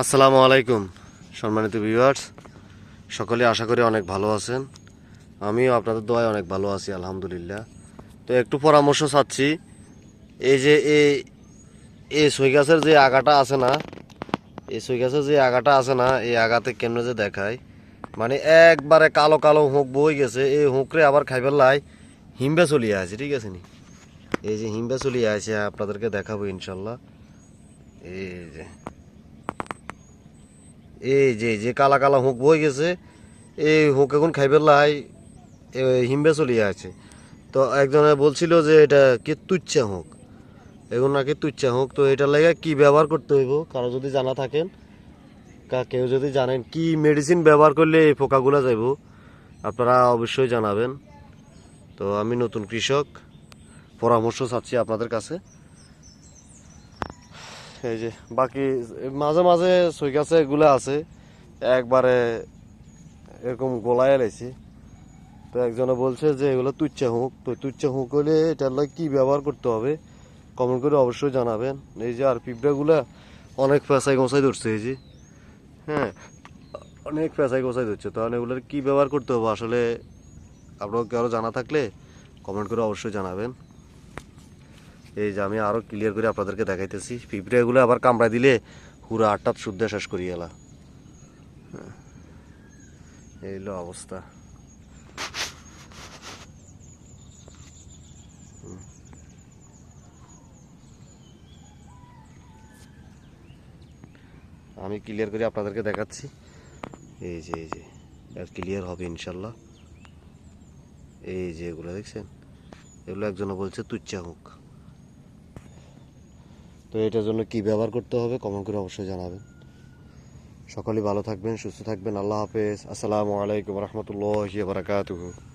আসসালামু আলাইকুম সম্মানিত ভিউয়ার্স, সকলে আশা করি অনেক ভালো আছেন। আমিও আপনাদের দোয়ায় অনেক ভালো আছি আলহামদুলিল্লাহ। তো একটু পরামর্শ চাচ্ছি। এই যে এই সই গাছের যে আগাটা আছে না, এই আগাতে কেমনে যে দেখায়, মানে একবারে কালো কালো হুঁক বই গেছে। এই হুঁকরে আবার খাইবার লাই হিমবে চলিয়ে আছে, ঠিক আছে নি? এই যে হিমবে চলিয়ে আছে, আপনাদেরকে দেখাবো ইনশাল্লাহ। এই যে এই যে কালা কালা হুঁক বই গেছে, এই হুঁক এখন খাইবার লাই হিমবে চলিয়ে আছে। তো একজনে বলছিল যে এটা কি তুচ্ছা হুঁক, এখন নাকি তুচ্ছা হুঁক। তো এটার লাগে কি ব্যবহার করতে হইব, কারো যদি জানা থাকেন, কেউ যদি জানেন কি মেডিসিন ব্যবহার করলে এই পোকাগুলো যাইব, আপনারা অবশ্যই জানাবেন। তো আমি নতুন কৃষক, পরামর্শ চাচ্ছি আপনাদের কাছে। এই যে বাকি মাঝে মাঝে সই গাছে এগুলো আছে, একবারে এরকম গোলায় এলাইছি। তো একজনে বলছে যে এগুলো তুচ্ছা হুঁক। তো তুচ্ছা হুঁক হলে এটার লাগে কী ব্যবহার করতে হবে কমেন্ট করে অবশ্যই জানাবেন। এই যে আর পিঁপড়াগুলা অনেক পেঁচাই গোছাই ধরছে, এই যে হ্যাঁ, অনেক পেঁচাই গোছাই ধরছে। তখন এগুলোর কী ব্যবহার করতে হবে আসলে আপনার কারো জানা থাকলে কমেন্ট করে অবশ্যই জানাবেন। এই যে আমি আরও ক্লিয়ার করে আপনাদেরকে দেখাইতেছি। পিঁপড়াগুলো আবার কামড়ায় দিলে পুরো আটটা শুদ্ধ শেষ করি এলা। এই হলো অবস্থা। আমি ক্লিয়ার করে আপনাদেরকে দেখাচ্ছি। এই যে ক্লিয়ার হবে ইনশাল্লাহ। এই যে এগুলো দেখছেন, এগুলো একজনে বলছে তুচ্ছা হুক। তো এটার জন্য কি ব্যবহার করতে হবে কমেন্ট করে অবশ্যই জানাবেন। সকলেই ভালো থাকবেন, সুস্থ থাকবেন। আল্লাহ হাফেজ। আসসালামু আলাইকুম রহমতুল্লাহি ওয়া বারাকাতুহু।